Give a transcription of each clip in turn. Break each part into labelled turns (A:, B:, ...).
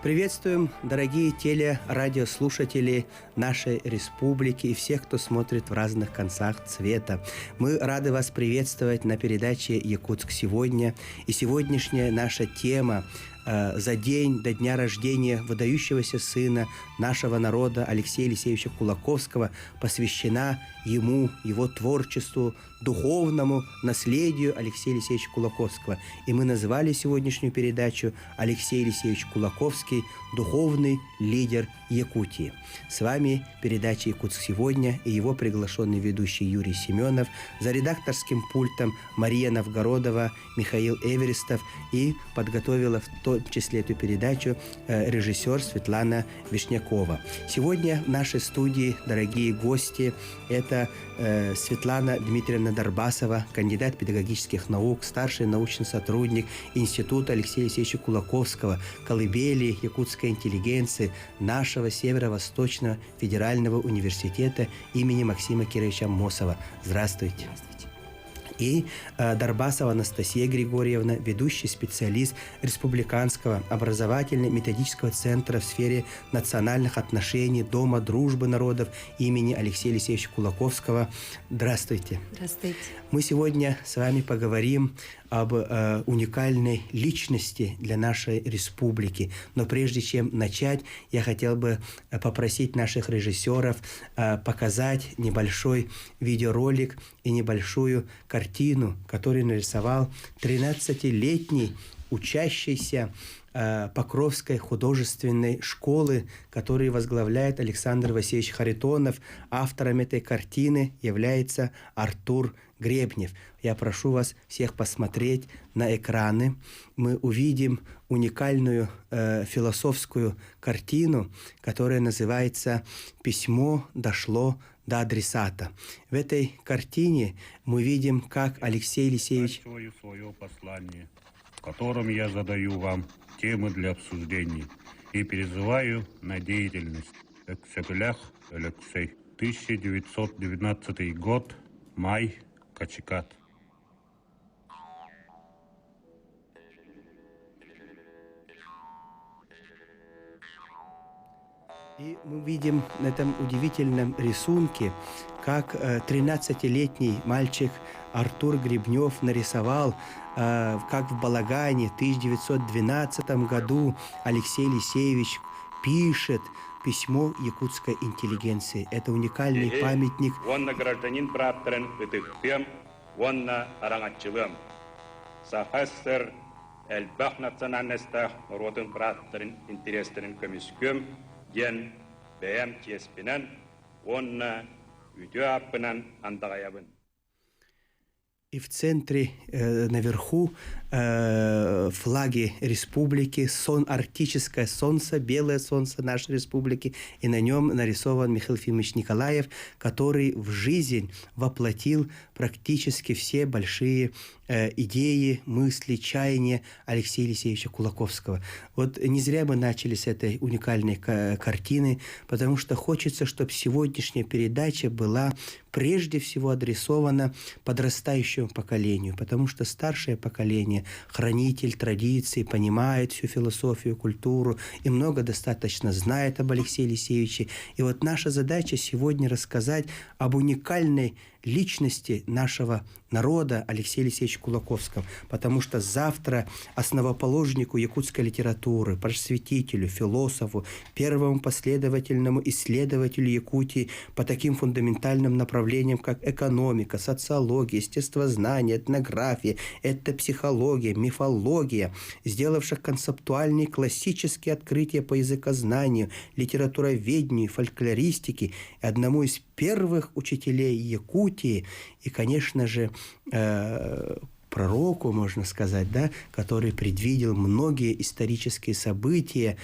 A: Приветствуем, дорогие телерадиослушатели нашей республики и всех, кто смотрит в разных концах света. Мы рады вас приветствовать на передаче «Якутск сегодня». И сегодняшняя наша тема за день до дня рождения выдающегося сына нашего народа Алексея Елисеевича Кулаковского посвящена ему, его творчеству, духовному наследию Алексея Елисеевича Кулаковского. И мы назвали сегодняшнюю передачу «Алексей Елисеевич Кулаковский. Духовный лидер Якутии». С вами передача «Якутск сегодня» и его приглашенный ведущий Юрий Семенов. За редакторским пультом Мария Новгородова, Михаил Эверестов, и подготовила в том числе эту передачу режиссер Светлана Вишнякова. Сегодня в нашей студии, дорогие гости, это Светлана Дмитриевна Дарбасова, кандидат педагогических наук, старший научный сотрудник Института Алексея Елисеевича Кулаковского, колыбели якутской интеллигенции нашего Северо-Восточного федерального университета имени Максима Кировича Мосова. Здравствуйте. И Дарбасова Анастасия Григорьевна, ведущий специалист Республиканского образовательно-методического центра в сфере национальных отношений Дома дружбы народов имени Алексея Елисеевича Кулаковского. Здравствуйте.
B: Здравствуйте.
A: Мы сегодня с вами поговорим об уникальной личности для нашей республики. Но прежде чем начать, я хотел бы попросить наших режиссеров показать небольшой видеоролик и небольшую картину, которую нарисовал 13-летний учащийся Покровской художественной школы, которую возглавляет Александр Васильевич Харитонов. Автором этой картины является Артур Гребнев. Я прошу вас всех посмотреть на экраны. Мы увидим уникальную философскую картину, которая называется «Письмо дошло до адресата». В этой картине мы видим, как Алексей Елисеевич...
C: Свое послание, в котором я задаю вам темы для обсуждений и призываю на деятельность. Эксеглях Алексей, 1919 год, май, Качекат.
A: И мы видим на этом удивительном рисунке, как 13-летний мальчик Артур Гребнев нарисовал, как в Балагане в 1912 году Алексей Елисеевич пишет письмо якутской интеллигенции. Это уникальный памятник.
D: Вонна гражданин праптырын ытыхпем, вонна араңатчылым. Сахастер эльбах национальностях народын праптырын интерестерин көміскөм, ген бәйәм тиеспінен, вонна үйдө аппынан андағаябын.
A: И в центре, наверху, флаги республики, арктическое солнце, белое солнце нашей республики, и на нем нарисован Михаил Ефимович Николаев, который в жизнь воплотил практически все большие идеи, мысли, чаяния Алексея Елисеевича Кулаковского. Вот не зря мы начали с этой уникальной картины, потому что хочется, чтобы сегодняшняя передача была прежде всего адресована подрастающему поколению, потому что старшее поколение, хранитель традиций, понимает всю философию, культуру и много достаточно знает об Алексее Елисеевиче. И вот наша задача сегодня рассказать об уникальной личности нашего народа Алексея Елисеевича Кулаковского, потому что завтра основоположнику якутской литературы, просветителю, философу, первому последовательному исследователю Якутии по таким фундаментальным направлениям, как экономика, социология, естествознание, этнография, этнопсихология, мифология, сделавших концептуальные классические открытия по языкознанию, литературоведению, фольклористике, одному из первых учителей Якутии и, конечно же, пророку, можно сказать, да, который предвидел многие исторические события,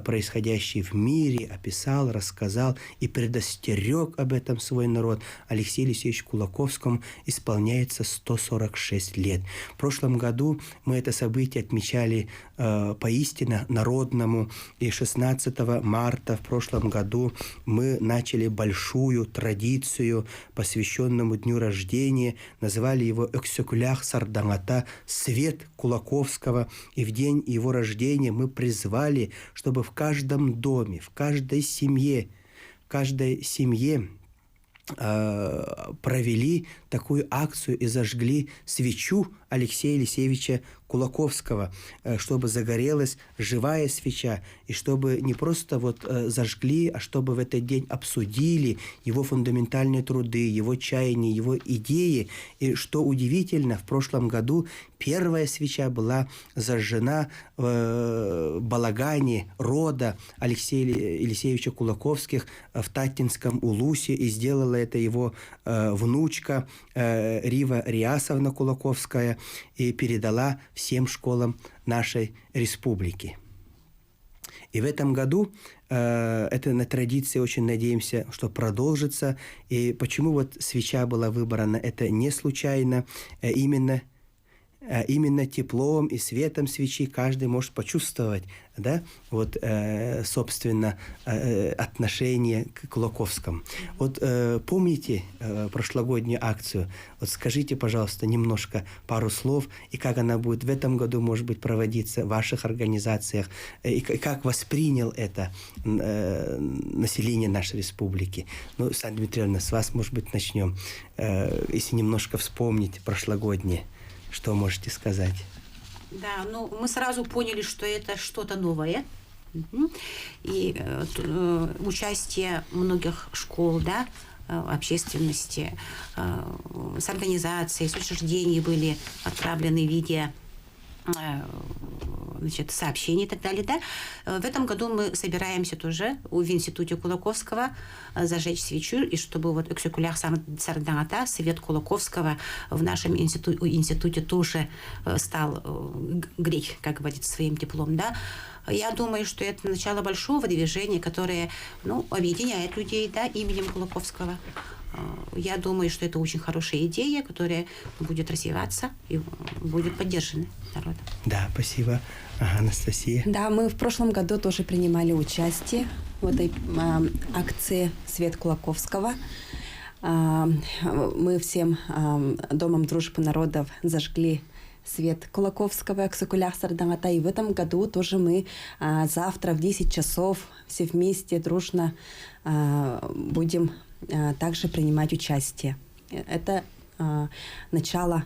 A: происходящие в мире, описал, рассказал и предостерег об этом свой народ. Алексею Елисеевичу Кулаковскому исполняется 146 лет. В прошлом году мы это событие отмечали поистине народному, и 16 марта в прошлом году мы начали большую традицию, посвященному дню рождения, называли его «Эксекулях Сардангата», «Свет Кулаковского», и в день его рождения мы призвали, чтобы чтобы в каждом доме, в каждой семье провели такую акцию и зажгли свечу Алексея Елисеевича Кулаковского, чтобы загорелась живая свеча, и чтобы не просто зажгли, а чтобы в этот день обсудили его фундаментальные труды, его чаяния, его идеи. И что удивительно, в прошлом году первая свеча была зажжена в балагане рода Алексея Елисеевича Кулаковских в Татинском Улусе, и сделала это его внучка Рива Риасовна Кулаковская, и передала всем школам нашей республики. И в этом году это на традиции, очень надеемся, что продолжится. И почему свеча была выбрана, это не случайно. Именно теплом и светом свечи каждый может почувствовать, да, собственно, отношение к Кулаковскому. Помните прошлогоднюю акцию? Скажите, пожалуйста, немножко, пару слов, и как она будет в этом году, может быть, проводиться в ваших организациях, и как воспринял это население нашей республики. Саня Дмитриевна, с вас, может быть, начнем. Если немножко вспомнить прошлогоднее, что можете сказать?
B: Да, мы сразу поняли, что это что-то новое. И участие многих школ, да, общественности, с организацией, с учреждений были отправлены в виде сообщений и так далее. Да? В этом году мы собираемся тоже в Институте Кулаковского зажечь свечу, и чтобы эксекуляр Сардангата, совет Кулаковского в нашем институте тоже стал греть, как говорится, своим теплом. Да? Я думаю, что это начало большого движения, которое объединяет людей, да, именем Кулаковского. Я думаю, что это очень хорошая идея, которая будет развиваться и будет поддержана народом.
A: Да, спасибо. Анастасия.
E: Да, мы в прошлом году тоже принимали участие в этой акции «Свет Кулаковского». Мы всем Домом дружбы народов зажгли свет Кулаковского, эксекуляр Сардангата. И в этом году тоже мы завтра в 10 часов все вместе дружно будем также принимать участие. Это начало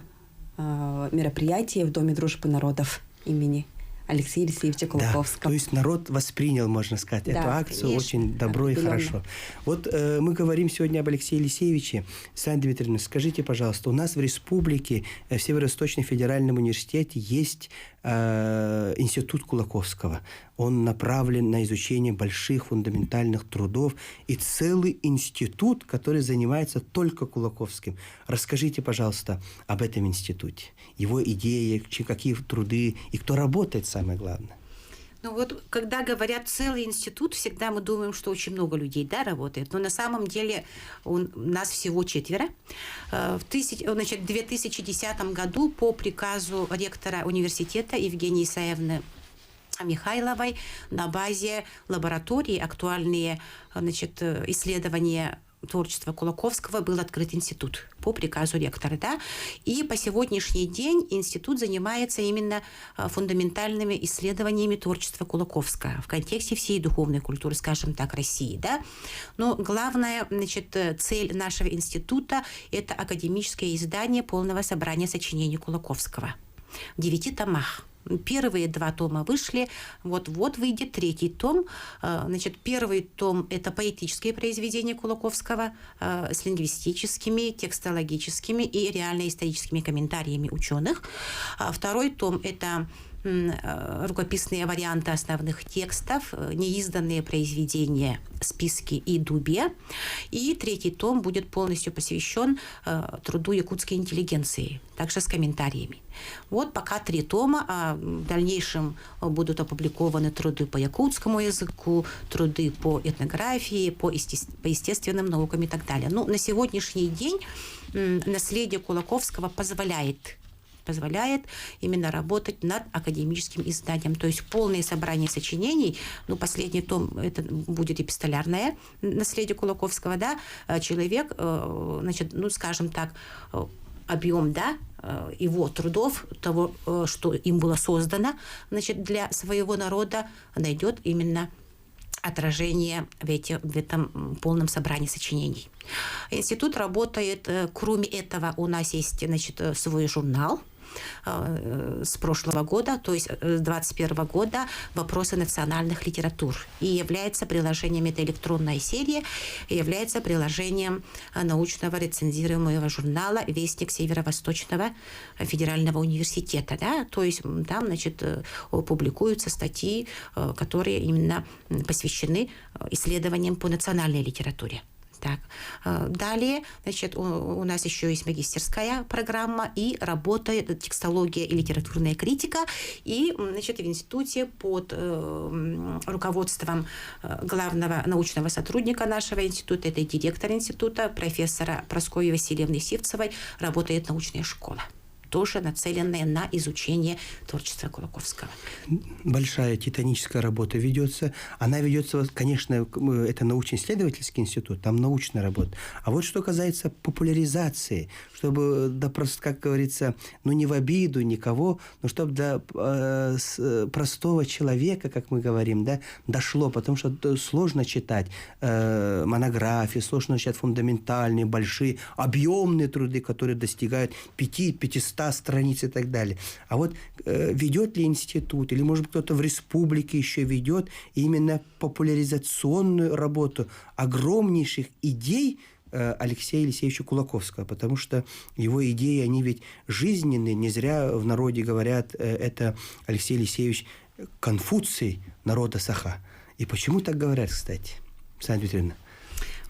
E: мероприятия в Доме дружбы народов имени Алексея Елисеевича Кулаковского.
A: Да, то есть народ воспринял, можно сказать, эту акцию, конечно, очень добро и хорошо. Мы говорим сегодня об Алексее Елисеевиче. Саня Дмитриевна, скажите, пожалуйста, у нас в республике, в Северо-Восточном федеральном университете есть Институт Кулаковского. Он направлен на изучение больших фундаментальных трудов, и целый институт, который занимается только Кулаковским. Расскажите, пожалуйста, об этом институте, его идеи, какие труды и кто работает, самое главное.
B: Когда говорят целый институт, всегда мы думаем, что очень много людей, да, работает. Но на самом деле нас всего 4. В 2010 году по приказу ректора университета Евгении Исаевны Михайловой на базе лаборатории актуальные исследования творчества Кулаковского был открыт институт по приказу ректора. Да? И по сегодняшний день институт занимается именно фундаментальными исследованиями творчества Кулаковского в контексте всей духовной культуры, скажем так, России. Да? Но главная цель нашего института – это академическое издание полного собрания сочинений Кулаковского в 9 томах. Первые 2 тома вышли, вот-вот выйдет 3-й том. Первый том – это поэтические произведения Кулаковского с лингвистическими, текстологическими и реально-историческими комментариями ученых. 2-й том – это рукописные варианты основных текстов, неизданные произведения, списки и дубе. И 3-й том будет полностью посвящен труду якутской интеллигенции, также с комментариями. Пока 3 тома, а в дальнейшем будут опубликованы труды по якутскому языку, труды по этнографии, по естественным наукам и так далее. На сегодняшний день наследие Кулаковского позволяет именно работать над академическим изданием. То есть полное собрание сочинений, последний том, это будет эпистолярное наследие Кулаковского, да, человек, скажем так, объем, да, его трудов, того, что им было создано, значит, для своего народа, найдет именно отражение в этом полном собрании сочинений. Институт работает, кроме этого, у нас есть, значит, свой журнал с прошлого года, то есть с 2021 года, «Вопросы национальных литератур». И является приложением, это электронная серия, и является приложением научного рецензируемого журнала «Вестник Северо-Восточного федерального университета». Да? То есть там, значит, публикуются статьи, которые именно посвящены исследованиям по национальной литературе. Так. Далее, значит, у нас еще есть магистерская программа, и работает текстология и литературная критика. И, значит, в институте под руководством главного научного сотрудника нашего института, это директор института, профессора Прасковьи Васильевны Сивцевой, работает научная школа, тоже нацеленная на изучение творчества Кулаковского.
A: Большая титаническая работа ведется. Она ведется, конечно, это научно-исследовательский институт, там научная работа. А вот что касается популяризации, чтобы, да, просто, как говорится, ну не в обиду никого, но чтобы до простого человека, как мы говорим, да, дошло, потому что сложно читать монографии, сложно читать фундаментальные, большие, объемные труды, которые достигают 500 страниц и так далее. А вот ведет ли институт, или, может быть, кто-то в республике еще ведет именно популяризационную работу огромнейших идей Алексея Елисеевича Кулаковского, потому что его идеи, они ведь жизненные, не зря в народе говорят, это Алексей Елисеевич Конфуций народа Саха. И почему так говорят, кстати, Александра Дмитриевна?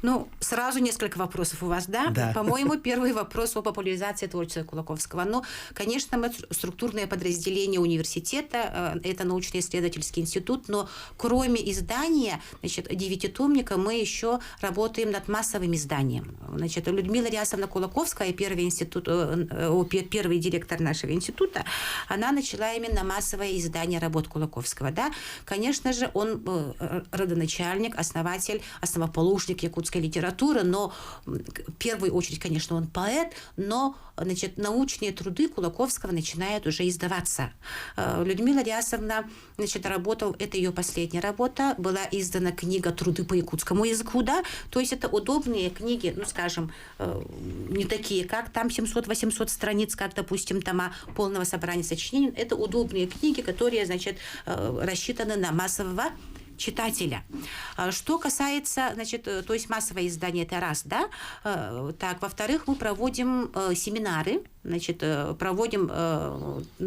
B: Ну, сразу несколько вопросов у вас, да?
A: Да.
B: По-моему, первый вопрос о популяризации творчества Кулаковского. Ну, конечно, мы структурное подразделение университета, это научно-исследовательский институт, но кроме издания, значит, 9-томника, мы еще работаем над массовым изданием. Значит, Людмила Рясовна Кулаковская, первый директор нашего института, она начала именно массовое издание работ Кулаковского, да? Конечно же, он родоначальник, основоположник якутской литературы, но в первую очередь, конечно, он поэт, но, значит, научные труды Кулаковского начинают уже издаваться. Людмила Рясовна, значит, работала, это ее последняя работа, была издана книга «Труды по якутскому языку», да, то есть это удобные книги, ну, скажем, не такие, как там 700-800 страниц, как, допустим, тома полного собрания сочинений, это удобные книги, которые, значит, рассчитаны на массового читателя. Что касается, значит, то есть массовое издание, это раз, да? Так, во-вторых, мы проводим семинары, значит, проводим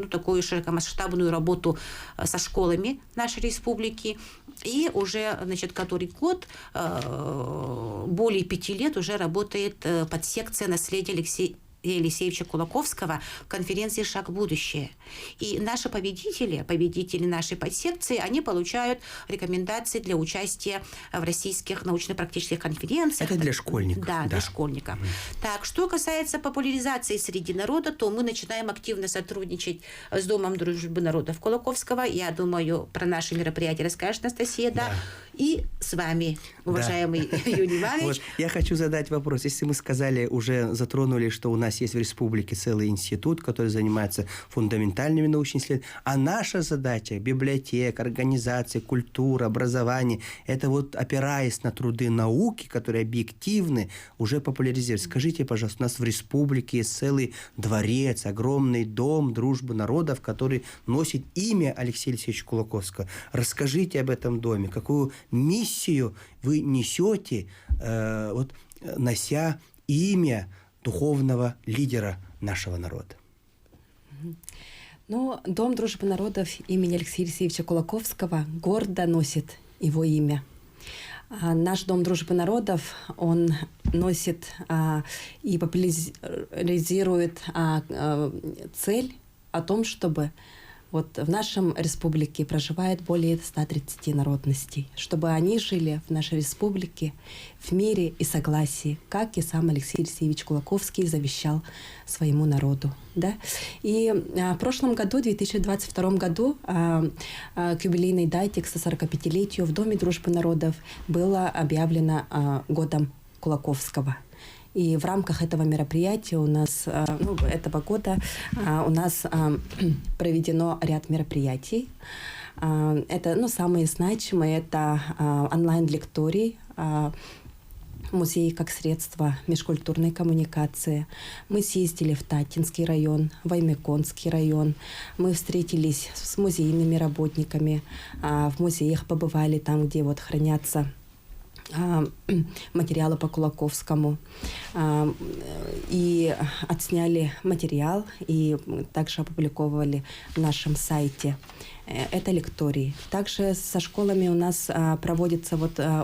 B: такую широкомасштабную работу со школами нашей республики. И уже, значит, который год, более 5 лет уже работает подсекция наследия Алексея Елисеевича Кулаковского в конференции «Шаг в будущее». И наши победители нашей подсекции, они получают рекомендации для участия в российских научно-практических конференциях.
A: Это для школьников.
B: Да, для школьников. Так, что касается популяризации среди народа, то мы начинаем активно сотрудничать с Домом дружбы народов Кулаковского. Я думаю, про наши мероприятия расскажет Анастасия, да. И с вами, уважаемый Юрий Иванович.
A: Вот, я хочу задать вопрос. Если мы сказали, уже затронули, что у нас есть в республике целый институт, который занимается фундаментальными научными исследованиями, а наша задача, библиотека, организация, культура, образование, это вот опираясь на труды науки, которые объективны, уже популяризировать. Скажите, пожалуйста, у нас в республике есть целый дворец, огромный дом дружбы народов, который носит имя Алексея Алексеевича Кулаковского. Расскажите об этом доме, какую миссию вы несете, вот, нося имя духовного лидера нашего народа.
E: Ну, Дом дружбы народов имени Алексея Алексеевича Кулаковского гордо носит его имя. Наш Дом дружбы народов, он носит и популяризирует цель о том, чтобы вот в нашем республике проживает более 130 народностей, чтобы они жили в нашей республике в мире и согласии, как и сам Алексей Алексеевич Кулаковский завещал своему народу. Да? И в прошлом году, в 2022 году, к юбилейной дате, к 145-летию в Доме дружбы народов было объявлено годом Кулаковского. И в рамках этого мероприятия у нас, этого года у нас проведено ряд мероприятий. Это, самые значимые, это онлайн-лекторий, музей как средство межкультурной коммуникации. Мы съездили в Татинский район, в Аймяконский район. Мы встретились с музейными работниками. В музеях побывали там, где хранятся материалы по Кулаковскому. И отсняли материал и также опубликовали на нашем сайте. Это лектории. Также со школами у нас проводится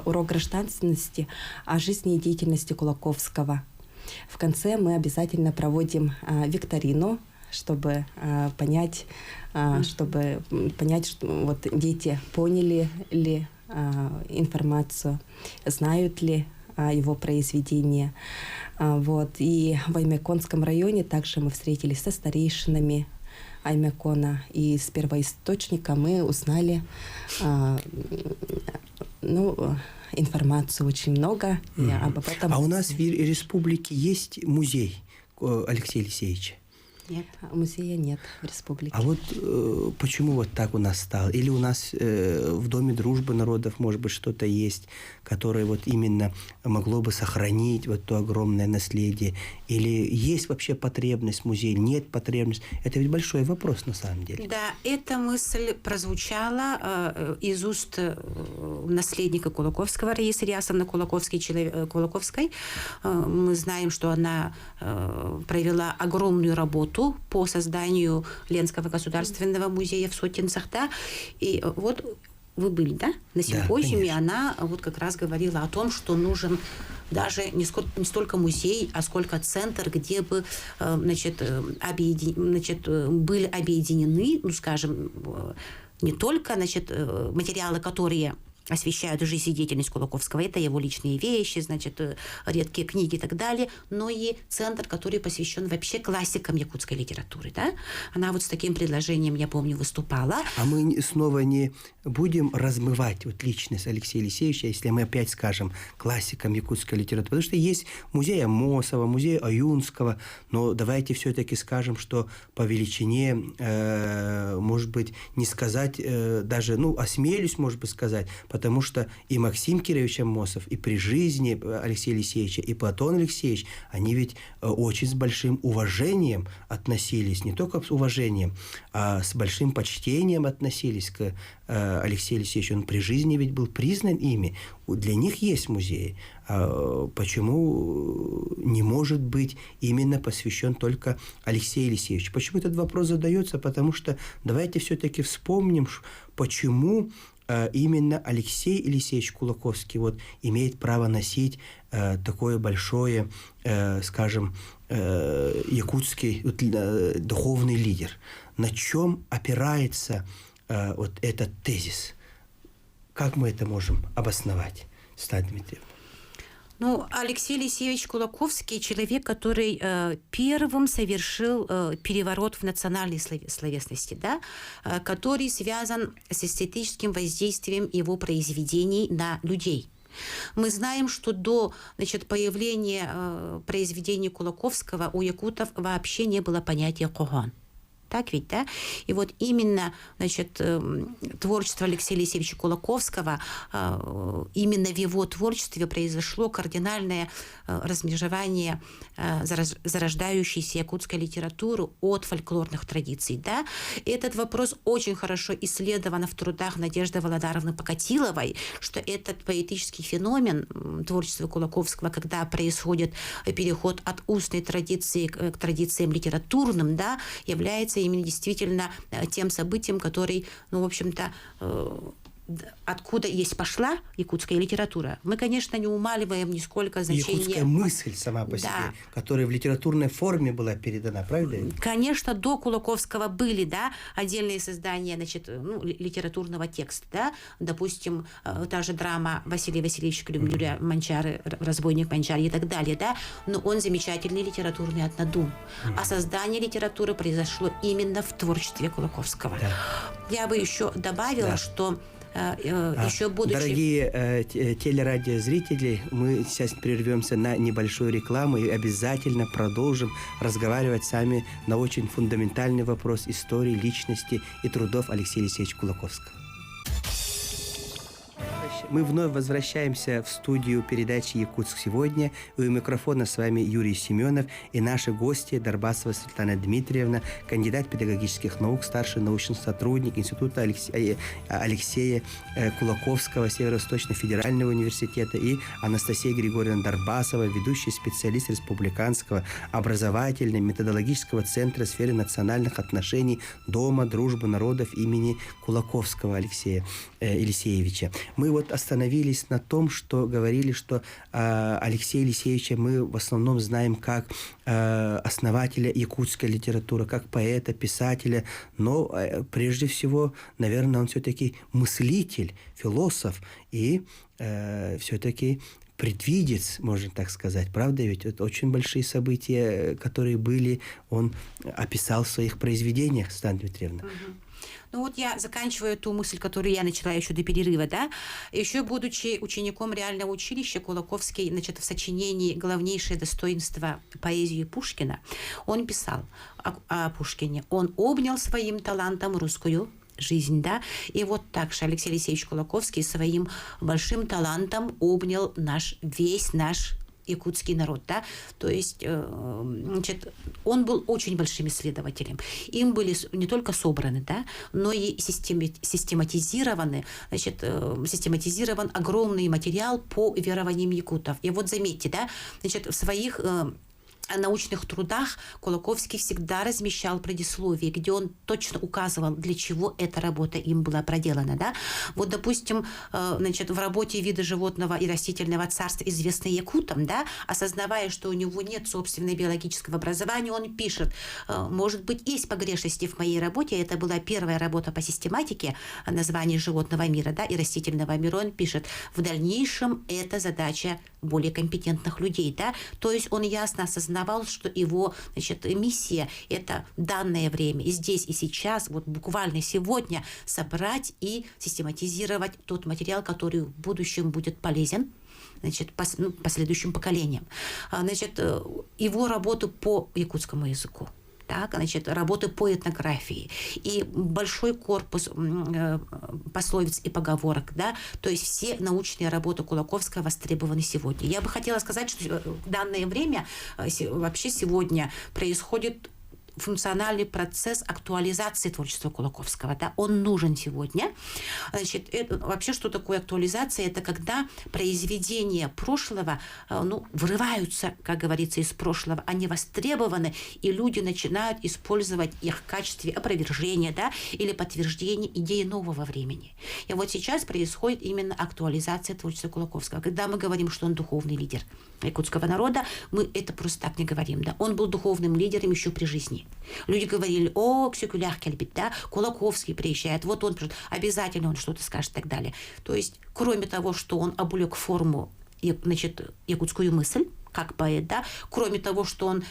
E: урок гражданственности о жизни и деятельности Кулаковского. В конце мы обязательно проводим викторину, чтобы понять, что дети поняли ли информацию, знают ли его произведения. И в Аймяконском районе также мы встретились со старейшинами Аймякона, и с первоисточника мы узнали информацию очень много об этом.
A: А у нас в республике есть музей Алексея Алексеевича?
E: Нет, музея нет в республике.
A: А почему так у нас стало? Или у нас в Доме дружбы народов, может быть, что-то есть, которое именно могло бы сохранить то огромное наследие? Или есть вообще потребность в музее? Нет потребности? Это ведь большой вопрос на самом деле.
B: Да, эта мысль прозвучала из уст наследника Кулаковского, Раисы Рясовны Кулаковской. Мы знаем, что она провела огромную работу по созданию Ленского государственного музея в Сотенцах, да, и вы были, да, на симпозиуме,
A: да,
B: она как раз говорила о том, что нужен даже не столько музей, а сколько центр, где бы, были объединены, не только, материалы, которые освещают жизнь и деятельность Кулаковского. Это его личные вещи, редкие книги и так далее, но и центр, который посвящен вообще классикам якутской литературы. Да? Она с таким предложением, я помню, выступала.
A: А мы снова не будем размывать личность Алексея Алексеевича, если мы опять скажем классикам якутской литературы. Потому что есть музей Амосова, музей Аюнского, но давайте все-таки скажем, что по величине, может быть, не сказать, даже, осмелюсь, может быть, сказать, потому что и Максим Кирович Амосов, и при жизни Алексея Алексеевича, и Платон Алексеевич, они ведь очень с большим уважением относились, не только с уважением, а с большим почтением относились к Алексею Алексеевичу. Он при жизни ведь был признан ими. Для них есть музей. Почему не может быть именно посвящен только Алексею Алексеевичу? Почему этот вопрос задается? Потому что давайте все-таки вспомним, почему именно Алексей Алексеевич Кулаковский имеет право носить такое большое, скажем, якутский духовный лидер. На чем опирается этот тезис? Как мы это можем обосновать, Светлана Дмитриевна?
B: Алексей Алексеевич Кулаковский – человек, который первым совершил переворот в национальной словесности, да, который связан с эстетическим воздействием его произведений на людей. Мы знаем, что до появления произведений Кулаковского у якутов вообще не было понятия «когон». Так ведь, да? И именно, творчество Алексея Алексеевича Кулаковского, именно в его творчестве произошло кардинальное размежевание зарождающейся якутской литературы от фольклорных традиций, да? И этот вопрос очень хорошо исследован в трудах Надежды Володаровны Покатиловой, что этот поэтический феномен творчества Кулаковского, когда происходит переход от устной традиции к традициям литературным, да, является именно действительно тем событием, который, в общем-то, откуда пошла якутская литература. Мы, конечно, не умаливаем нисколько значения.
A: Якутская мысль сама по себе, которая в литературной форме была передана, правда?
B: Конечно, до Кулаковского были, да, отдельные создания, литературного текста, да, допустим, та же драма Василия Васильевича Клюмюля «Манчары», «Разбойник Манчари» и так далее, да, но он замечательный литературный однодум. А создание литературы произошло именно в творчестве Кулаковского. Да. Я бы еще добавила, что еще будучи...
A: Дорогие телерадиозрители, мы сейчас прервемся на небольшую рекламу и обязательно продолжим разговаривать с вами на очень фундаментальный вопрос истории, личности и трудов Алексея Алексеевича Кулаковского. Мы вновь возвращаемся в студию передачи «Якутск сегодня». У микрофона с вами Юрий Семенов и наши гости Дарбасова Светлана Дмитриевна, кандидат педагогических наук, старший научный сотрудник Института Алексея Кулаковского Северо-Восточного федерального университета, и Анастасия Григорьевна Дарбасова, ведущий специалист Республиканского образовательно-методологического центра в сфере национальных отношений Дома дружбы народов имени Кулаковского Алексея Елисеевича. Мы вот остановились на том, что говорили, что Алексея Елисеевича мы в основном знаем как основателя якутской литературы, как поэта, писателя, но прежде всего, наверное, он все-таки мыслитель, философ и все-таки предвидец, можно так сказать. Правда ведь? Это очень большие события, которые были, он описал в своих произведениях, Светлана Дмитриевна.
B: Ну вот я заканчиваю ту мысль, которую я начала еще до перерыва, да. Еще будучи учеником реального училища, Кулаковский, значит, в сочинении «Главнейшее достоинство поэзии Пушкина», он писал о Пушкине. Он обнял своим талантом русскую жизнь, да, и вот так же Алексей Алексеевич Кулаковский своим большим талантом обнял весь наш якутский народ, да, то есть, значит, он был очень большим исследователем. Им были не только собраны, да, но и систематизирован огромный материал по верованиям якутов. И вот заметьте, да, значит, в своих научных трудах Кулаковский всегда размещал предисловие, где он точно указывал, для чего эта работа им была проделана. Да? Вот, допустим, значит, в работе «Виды животного и растительного царства», известной якутам, да, осознавая, что у него нет собственного биологического образования, он пишет: может быть, есть погрешности в моей работе. Это была первая работа по систематике названий животного мира, да, и растительного мира. Он пишет: в дальнейшем это задача более компетентных людей. Да? То есть он ясно осознавал, что его, значит, миссия – это данное время, и здесь, и сейчас, вот буквально сегодня, собрать и систематизировать тот материал, который в будущем будет полезен, значит, последующим поколениям. Значит, его работу по якутскому языку, так, значит, работы по этнографии и большой корпус пословиц и поговорок, да, то есть все научные работы Кулаковского востребованы сегодня. Я бы хотела сказать, что в данное время вообще сегодня происходит функциональный процесс актуализации творчества Кулаковского. Да? Он нужен сегодня. Значит, вообще, что такое актуализация? Это когда произведения прошлого вырываются, как говорится, из прошлого, они востребованы, и люди начинают использовать их в качестве опровержения, да, или подтверждения идеи нового времени. И вот сейчас происходит именно актуализация творчества Кулаковского. Когда мы говорим, что он духовный лидер якутского народа, мы это просто так не говорим. Да? Он был духовным лидером еще при жизни. Люди говорили: о, Ксюкулях Кельбит, да, Кулаковский приезжает, вот он придет, обязательно он что-то скажет и так далее. То есть, кроме того, что он облег форму, значит, якутскую мысль, как поэт, да, кроме того, что он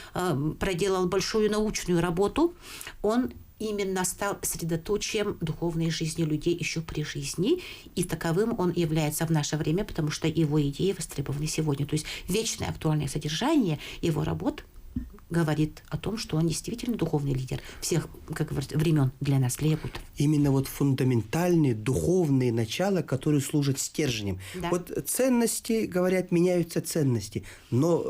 B: проделал большую научную работу, он именно стал средоточием духовной жизни людей еще при жизни, и таковым он является в ннаше время, потому что его идеи востребованы сегодня. То есть вечное актуальное содержание его работ говорит о том, что он действительно духовный лидер всех, как говорят, времен для нас, для якутов.
A: Именно вот фундаментальные духовные начала, которые служат стержнем. Да. Вот ценности, говорят, меняются ценности, но,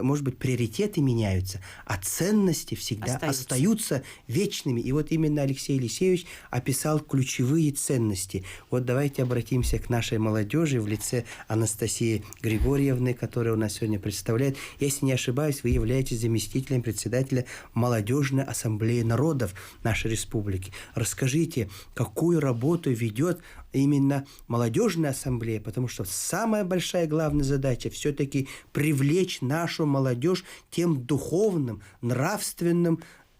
A: может быть, приоритеты меняются, а ценности всегда остаются вечными. И вот именно Алексей Елисеевич описал ключевые ценности. Вот давайте обратимся к нашей молодежи в лице Анастасии Григорьевны, которая у нас сегодня представляет. Если не ошибаюсь, вы являетесь заместителем председателя Молодежной ассамблеи народов нашей республики. Расскажите, какую работу ведет именно Молодежная ассамблея, потому что самая большая главная задача все-таки привлечь нашу молодежь тем духовным, нравственным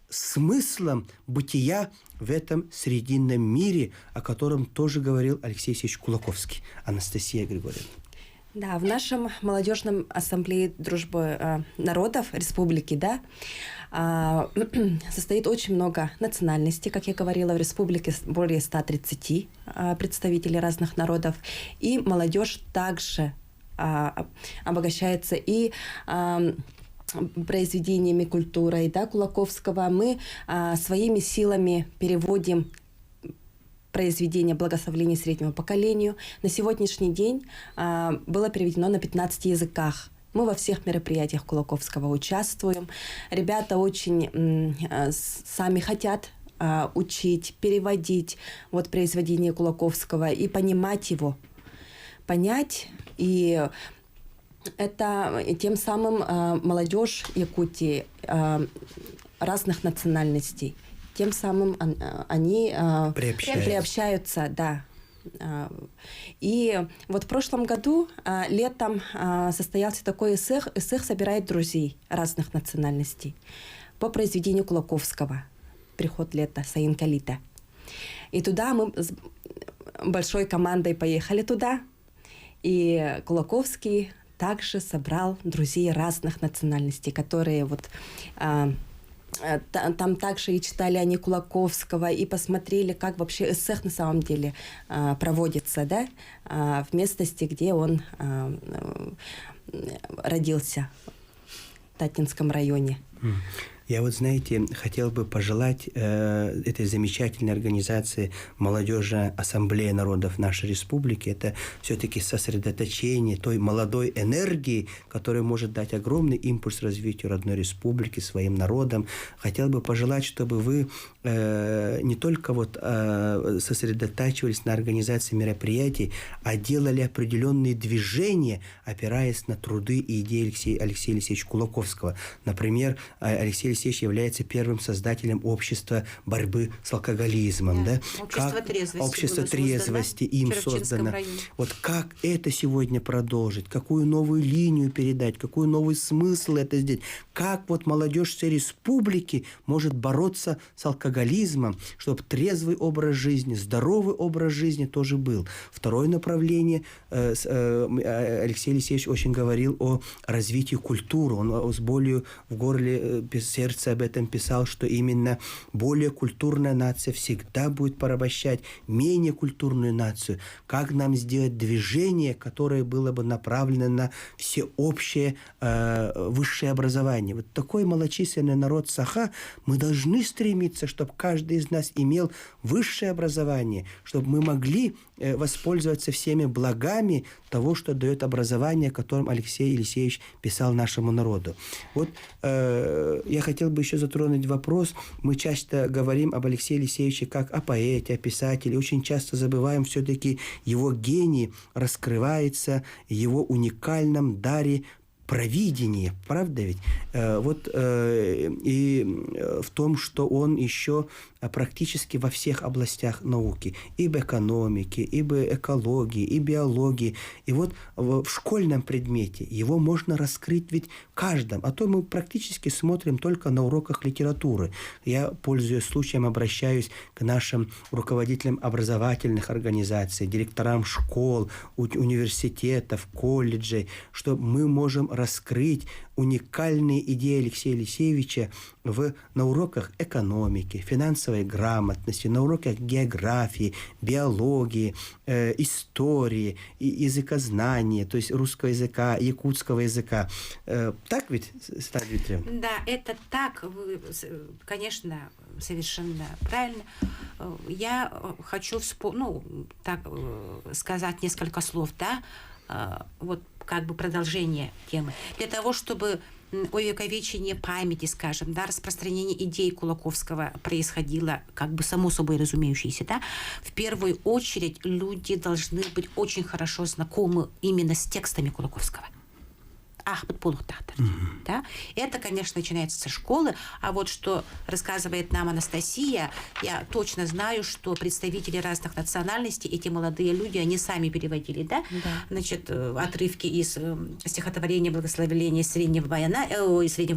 A: смыслом бытия в этом срединном мире, о котором тоже говорил Алексей Алексеевич Кулаковский. Анастасия Григорьевна.
E: Да, в нашем молодежном ассамблее дружбы народов республики, да, состоит очень много национальностей, как я говорила, в республике более 130 представителей разных народов, и молодежь также обогащается и произведениями культуры, да, Кулаковского. Мы своими силами переводим произведение «Благословление среднему поколению». На сегодняшний день было переведено на 15 языках. Мы во всех мероприятиях Кулаковского участвуем. Ребята очень сами хотят учить, переводить вот произведение Кулаковского и понимать его. Понять, и это тем самым молодежь Якутии разных национальностей. Тем самым они приобщаются, да. И вот в прошлом году летом состоялся такой эсэх. Эсэх собирает друзей разных национальностей по произведению Кулаковского «Приход лета», Саин Калита. И туда мы с большой командой поехали туда. И Кулаковский также собрал друзей разных национальностей, которые вот... Там также и читали они Кулаковского, и посмотрели, как вообще эсэх на самом деле проводится, да, в местности, где он родился, в Татинском районе.
A: Я вот, знаете, хотел бы пожелать этой замечательной организации «Молодежная ассамблея народов нашей республики». Это все-таки сосредоточение той молодой энергии, которая может дать огромный импульс развитию родной республики, своим народам. Хотел бы пожелать, чтобы вы не только вот сосредотачивались на организации мероприятий, а делали определенные движения, опираясь на труды и идеи Алексея Алексеевича Кулаковского. Например, Алексей Алексеевич является первым создателем общества борьбы с алкоголизмом. Да? Общество трезвости им создано. Вот как это сегодня продолжить? Какую новую линию передать? Какой новый смысл это сделать? Как вот молодежь всей республики может бороться с алкоголизмом, чтобы трезвый образ жизни, здоровый образ жизни тоже был? Второе направление. Алексей Алексеевич очень говорил о развитии культуры. Он с болью в горле, сердце об этом писал, что именно более культурная нация всегда будет порабощать менее культурную нацию. Как нам сделать движение, которое было бы направлено на всеобщее высшее образование? Вот такой малочисленный народ Саха, мы должны стремиться, чтобы каждый из нас имел высшее образование, чтобы мы могли воспользоваться всеми благами того, что дает образование, о котором Алексей Алексеевич писал нашему народу. Вот я хотел бы еще затронуть вопрос. Мы часто говорим об Алексее Алексеевиче как о поэте, о писателе. Очень часто забываем все-таки его гений раскрывается, его уникальном даре провидение, правда ведь? И в том, что он еще практически во всех областях науки, и в экономике, и в экологии, и биологии. И вот в школьном предмете его можно раскрыть ведь в каждом. А то мы практически смотрим только на уроках литературы. Я, пользуясь случаем, обращаюсь к нашим руководителям образовательных организаций, директорам школ, университетов, колледжей, что мы можем раскрыть уникальные идеи Алексея Алексеевича на уроках экономики, финансовой грамотности, на уроках географии, биологии, истории, языкознания, то есть русского языка, якутского языка. Так ведь, Сталь Дмитриевна?
B: Да, это так. Вы, конечно, совершенно правильно. Я хочу сказать несколько слов, да, вот как бы продолжение темы. Для того, чтобы увековечение памяти, скажем, да, распространение идей Кулаковского происходило как бы само собой разумеющееся, да, в первую очередь люди должны быть очень хорошо знакомы именно с текстами Кулаковского. Да? Это, конечно, начинается со школы. А вот что рассказывает нам Анастасия, я точно знаю, что представители разных национальностей, эти молодые люди, они сами переводили, да? Значит, отрывки из стихотворения «Благословения среднего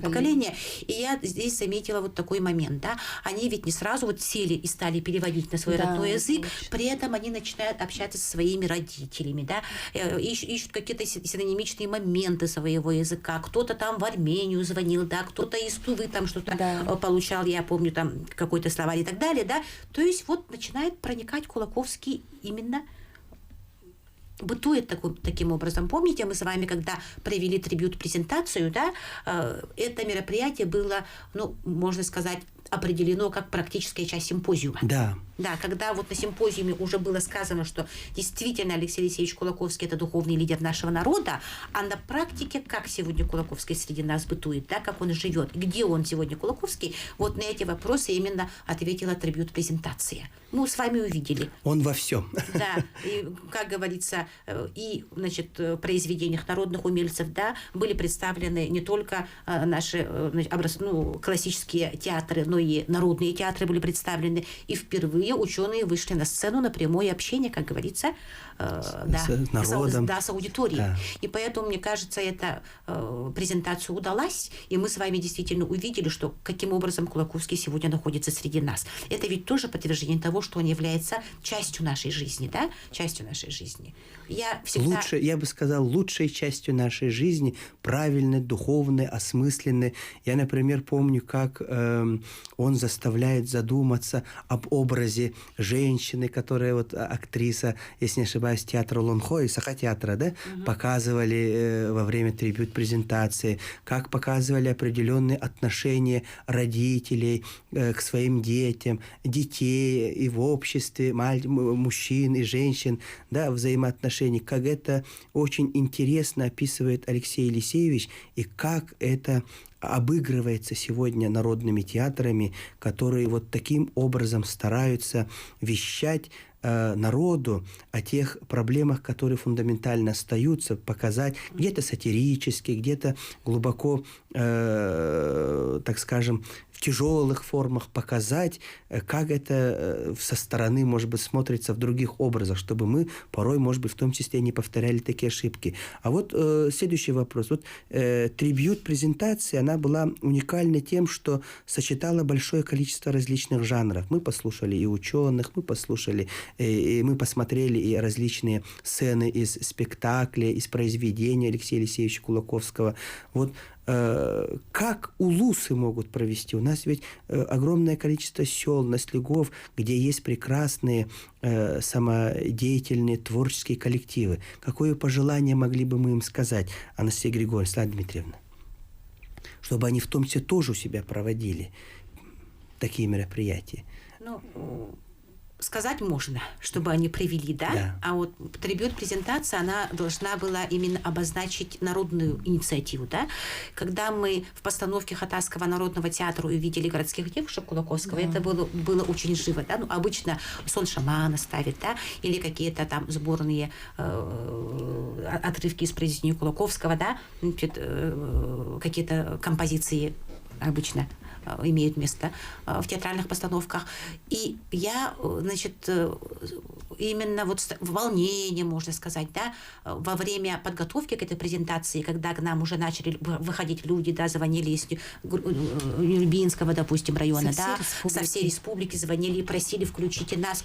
B: поколения. И я здесь заметила вот такой момент, да? Они ведь не сразу вот сели и стали переводить на свой родной язык, точно. При этом они начинают общаться со своими родителями, да? Ищут какие-то синонимичные моменты своего языка. Кто-то там в Армению звонил, да, кто-то из Тувы там что-то получал, я помню, там какой-то словарь и так далее, да. То есть вот начинает проникать Кулаковский именно бытует таким образом. Помните, мы с вами, когда провели трибьют-презентацию, да, это мероприятие было, ну, можно сказать, определено как практическая часть симпозиума.
A: Да.
B: Да, когда вот на симпозиуме уже было сказано, что действительно Алексей Алексеевич Кулаковский – это духовный лидер нашего народа, а на практике, как сегодня Кулаковский среди нас бытует, да, как он живет, где он сегодня Кулаковский, вот на эти вопросы именно ответила трибьют-презентация. Мы с вами увидели.
A: Он во всем.
B: Да, и, как говорится, и, значит, в произведениях народных умельцев, да, были представлены не только наши классические театры, но и народные театры были представлены, и впервые ученые вышли на сцену на прямое общение, как говорится,
A: с народом.
B: С аудиторией.
A: Да.
B: И поэтому, мне кажется, эта презентация удалась, и мы с вами действительно увидели, что каким образом Кулаковский сегодня находится среди нас. Это ведь тоже подтверждение того, что он является частью нашей жизни, да? Частью нашей жизни. Я
A: бы сказал, лучшей частью нашей жизни, правильной, духовной, осмысленной. Я, например, помню, как он заставляет задуматься об образе женщины, которая вот актриса, если не ошибаюсь, театра Лонхо и Саха-театра, да, показывали во время трибьют-презентации, как показывали определенные отношения родителей к своим детям, детей и в обществе, мужчин и женщин, да, взаимоотношений, как это очень интересно описывает Алексей Елисеевич, и как это обыгрывается сегодня народными театрами, которые вот таким образом стараются вещать народу о тех проблемах, которые фундаментально остаются, показать где-то сатирически, где-то глубоко, так скажем, в тяжелых формах показать, как это со стороны, может быть, смотрится в других образах, чтобы мы порой, может быть, в том числе не повторяли такие ошибки. А вот следующий вопрос. Вот трибьют-презентация, она была уникальна тем, что сочетала большое количество различных жанров. Мы послушали и ученых, мы послушали, и мы посмотрели и различные сцены из спектакля, из произведения Алексея Алексеевича Кулаковского. Вот как улусы могут провести? У нас ведь огромное количество сел, наслегов, где есть прекрасные самодеятельные творческие коллективы. Какое пожелание могли бы мы им сказать, Анастасия Григорьевна, Светлана Дмитриевна? Чтобы они в том числе тоже у себя проводили такие мероприятия.
B: Сказать можно, чтобы они привели, да? А вот трибьют-презентация, она должна была именно обозначить народную инициативу, да? Когда мы в постановке Хатасского народного театра увидели городских девушек Кулаковского, это было очень живо, да? Обычно сон шамана ставит, да? Или какие-то там сборные отрывки из произведения Кулаковского, да? Какие-то композиции обычно имеют место в театральных постановках. И я, значит, именно вот волнение, можно сказать, да, во время подготовки к этой презентации, когда к нам уже начали выходить люди, да, звонили из Нюрбинского, допустим, района, со всей республики звонили и просили: включите нас,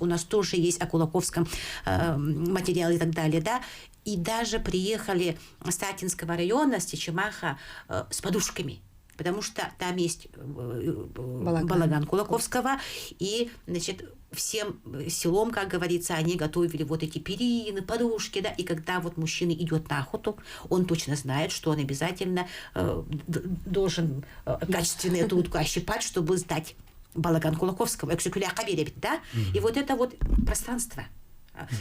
B: у нас тоже есть о Кулаковском материал и так далее, да. И даже приехали с Татинского района, с Чечемаха, с подушками, потому что там есть балаган Кулаковского, и, значит, всем селом, как говорится, они готовили вот эти перины, подушки, да, и когда вот мужчина идет на охоту, он точно знает, что он обязательно должен качественно эту утку ощипать, чтобы сдать балаган Кулаковского, да, и вот это вот пространство,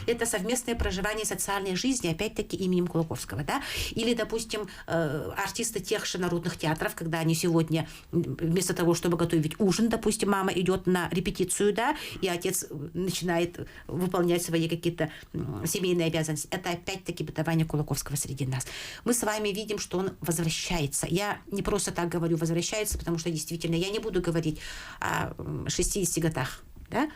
B: Это совместное проживание социальной жизни, опять-таки, именем Кулаковского, да? Или, допустим, артисты тех же народных театров, когда они сегодня, вместо того, чтобы готовить ужин, допустим, мама идет на репетицию, да, и отец начинает выполнять свои какие-то семейные обязанности. Это, опять-таки, бытование Кулаковского среди нас. Мы с вами видим, что он возвращается. Я не просто так говорю «возвращается», потому что, действительно, я не буду говорить о 60 годах, да,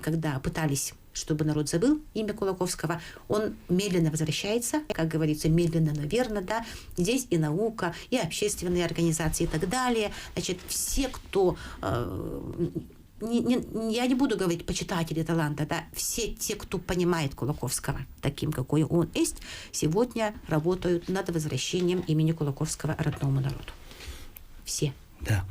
B: когда пытались, чтобы народ забыл имя Кулаковского, он медленно возвращается, как говорится, медленно, наверное, да, здесь и наука, и общественные организации и так далее. Значит, все, кто... я не буду говорить почитатели таланта, да, все те, кто понимает Кулаковского таким, какой он есть, сегодня работают над возвращением имени Кулаковского родному народу. Все.
A: Да.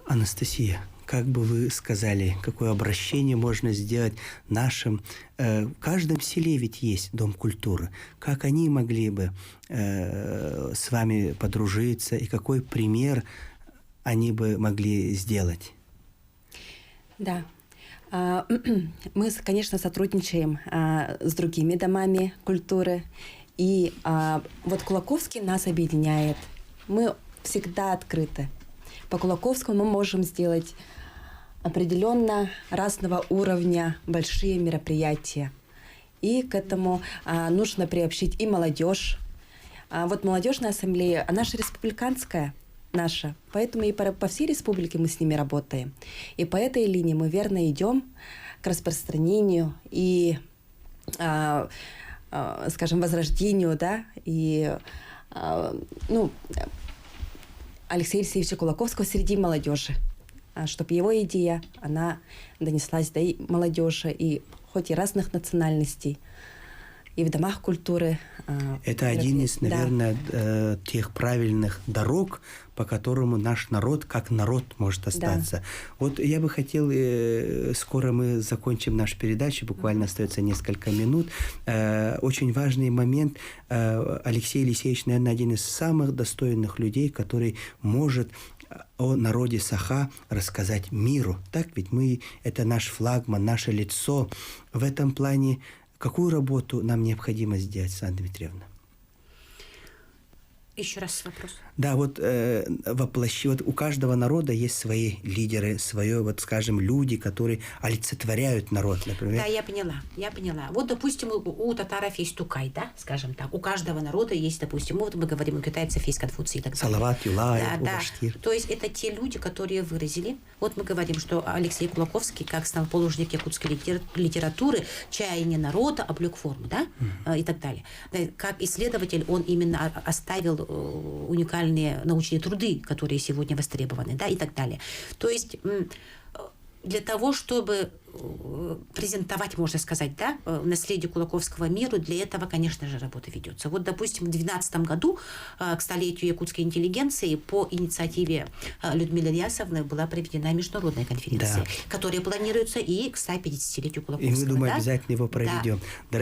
A: Анастасия, как бы вы сказали, какое обращение можно сделать нашим... в каждом селе ведь есть Дом культуры. Как они могли бы с вами подружиться, и какой пример они бы могли сделать?
E: Да. Мы, конечно, сотрудничаем с другими домами культуры. И вот Кулаковский нас объединяет. Мы всегда открыты. По Кулаковскому мы можем сделать определенно разного уровня большие мероприятия. И к этому нужно приобщить и молодежь. Вот молодежная ассамблея, она же республиканская, наша. Поэтому и по всей республике мы с ними работаем. И по этой линии мы верно идем к распространению и, скажем, возрождению, да, и, Алексея Алексеевича Кулаковского среди молодежи. Чтобы его идея, она донеслась до молодежи, и хоть и разных национальностей, и в домах культуры.
A: Это один из, наверное, тех правильных дорог, по которому наш народ, как народ, может остаться. Да. Вот я бы хотел, скоро мы закончим нашу передачу, буквально остается несколько минут. Очень важный момент. Алексей Алексеевич, наверное, один из самых достойных людей, который может о народе Саха рассказать миру. Так ведь мы, это наш флагман, наше лицо. В этом плане какую работу нам необходимо сделать, Сандра Дмитриевна?
B: Еще раз вопрос.
A: Да, вот вот у каждого народа есть свои лидеры, свои, вот скажем, люди, которые олицетворяют народ, например.
B: Да, я поняла. Вот, допустим, у татаров есть Тукай, да, скажем так. У каждого народа есть, допустим, вот мы говорим, у китайцев есть Конфуций и так далее.
A: Салават, Юлаев, Баштир.
B: То есть это те люди, которые выразили. Вот мы говорим, что Алексей Кулаковский, как основоположник якутской литературы, чаяние народа облек форму, да, и так далее. Как исследователь он именно оставил уникальные научные труды, которые сегодня востребованы, да, и так далее. То есть для того, чтобы презентовать, можно сказать, да, наследие Кулаковского миру, для этого, конечно же, работа ведется. Вот, допустим, в 2012 году к столетию якутской интеллигенции по инициативе Людмилы Ильясовны была проведена международная конференция, да, которая планируется и к 150-летию Кулаковского.
A: И мы, думаю, да, обязательно его проведем. Да.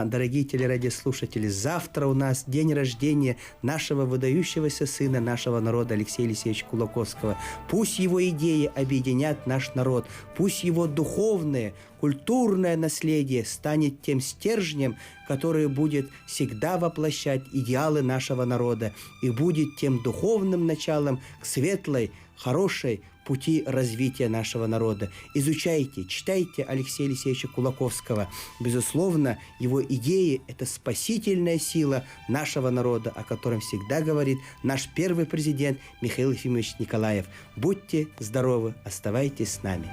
A: Дорогие телерадиослушатели, завтра у нас день рождения нашего выдающегося сына нашего народа Алексея Алексеевича Кулаковского. Пусть его идеи объединят наш народ. Пусть его духовное, культурное наследие станет тем стержнем, который будет всегда воплощать идеалы нашего народа и будет тем духовным началом к светлой, хорошей пути развития нашего народа. Изучайте, читайте Алексея Алексеевича Кулаковского. Безусловно, его идеи – это спасительная сила нашего народа, о котором всегда говорит наш первый президент Михаил Ефимович Николаев. Будьте здоровы, оставайтесь с нами.